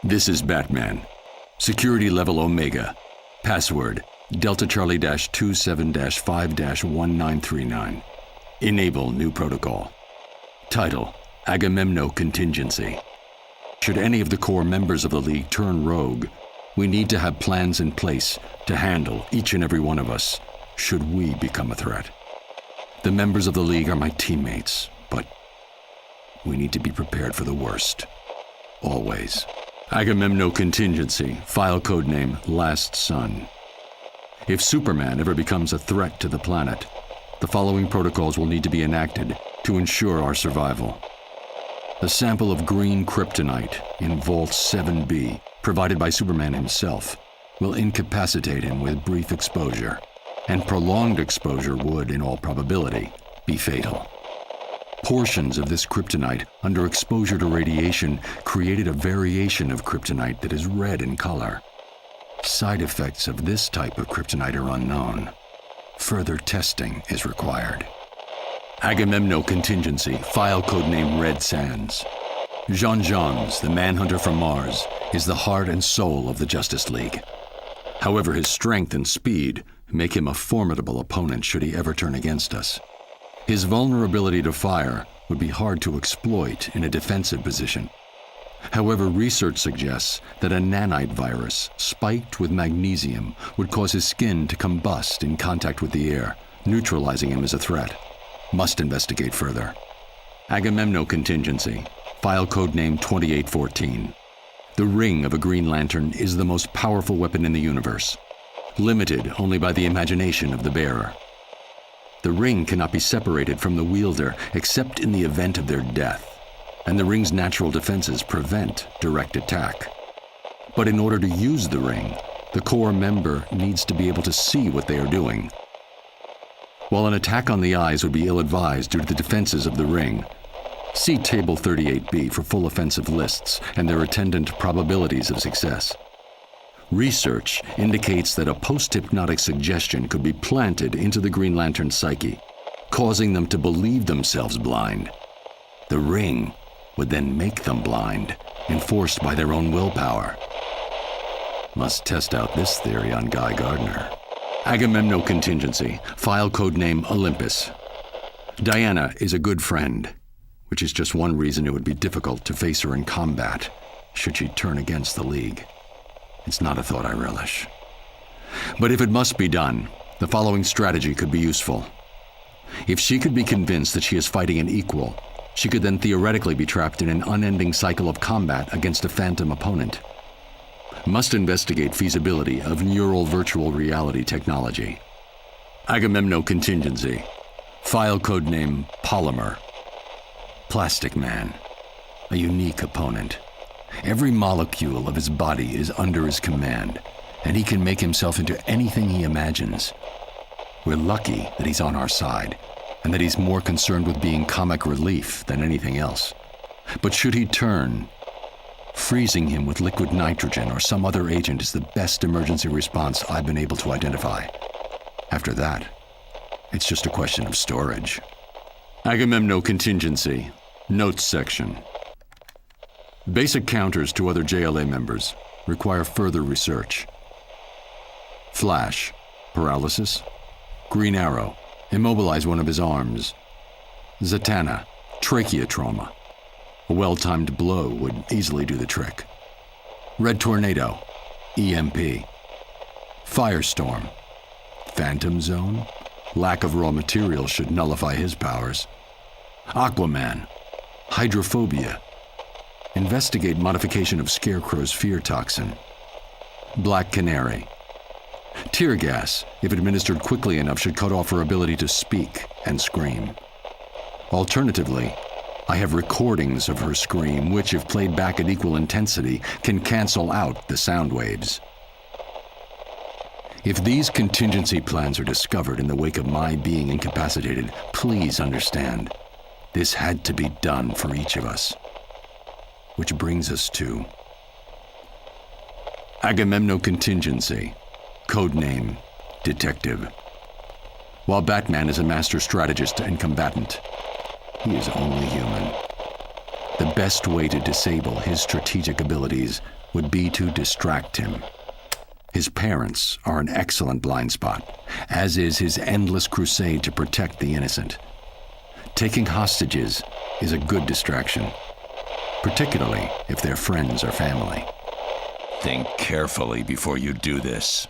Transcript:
This is Batman. Security level Omega. Password Delta Charlie 27 5 1939. Enable new protocol. Title Agamemno Contingency. Should any of the core members of the League turn rogue, we need to have plans in place to handle each and every one of us should we become a threat. The members of the League are my teammates, but we need to be prepared for the worst. Always. Agamemno Contingency, file codename Last Son. If Superman ever becomes a threat to the planet, the following protocols will need to be enacted to ensure our survival. A sample of green kryptonite in Vault 7B, provided by Superman himself, will incapacitate him with brief exposure, and prolonged exposure would, in all probability, be fatal. Portions of this kryptonite under exposure to radiation created a variation of kryptonite that is red in color. Side effects of this type of kryptonite are unknown. Further testing is required. Agamemno Contingency, file codename Red Sands. Jean-Jeans, the manhunter from Mars, is the heart and soul of the Justice League. However, his strength and speed make him a formidable opponent should he ever turn against us. His vulnerability to fire would be hard to exploit in a defensive position. However, research suggests that a nanite virus spiked with magnesium would cause his skin to combust in contact with the air, neutralizing him as a threat. Must investigate further. Agamemno Contingency, file codename 2814. The ring of a Green Lantern is the most powerful weapon in the universe, limited only by the imagination of the bearer. The ring cannot be separated from the wielder except in the event of their death, and the ring's natural defenses prevent direct attack. But in order to use the ring, the core member needs to be able to see what they are doing. While an attack on the eyes would be ill-advised due to the defenses of the ring, see Table 38B for full offensive lists and their attendant probabilities of success. Research indicates that a post-hypnotic suggestion could be planted into the Green Lantern's psyche, causing them to believe themselves blind. The ring would then make them blind, enforced by their own willpower. Must test out this theory on Guy Gardner. Agamemno Contingency, file codename Olympus. Diana is a good friend, which is just one reason it would be difficult to face her in combat, should she turn against the League. It's not a thought I relish. But if it must be done, the following strategy could be useful. If she could be convinced that she is fighting an equal, she could then theoretically be trapped in an unending cycle of combat against a phantom opponent. Must investigate feasibility of neural virtual reality technology. Agamemno Contingency, file codename Polymer. Plastic Man, a unique opponent. Every molecule of his body is under his command, and he can make himself into anything he imagines. We're lucky that he's on our side, and that he's more concerned with being comic relief than anything else. But should he turn, freezing him with liquid nitrogen or some other agent is the best emergency response I've been able to identify. After that, it's just a question of storage. Agamemno Contingency, Notes section. Basic counters to other JLA members require further research. Flash, paralysis. Green Arrow, immobilize one of his arms. Zatanna, trachea trauma. A well-timed blow would easily do the trick. Red Tornado, EMP. Firestorm, Phantom Zone. Lack of raw material should nullify his powers. Aquaman, hydrophobia. Investigate modification of Scarecrow's fear toxin. Black Canary. Tear gas, if administered quickly enough, should cut off her ability to speak and scream. Alternatively, I have recordings of her scream, which, if played back at equal intensity, can cancel out the sound waves. If these contingency plans are discovered in the wake of my being incapacitated, please understand, this had to be done for each of us. Which brings us to Agamemno Contingency, codename Detective. While Batman is a master strategist and combatant, he is only human. The best way to disable his strategic abilities would be to distract him. His parents are an excellent blind spot, as is his endless crusade to protect the innocent. Taking hostages is a good distraction, particularly if they're friends or family. Think carefully before you do this.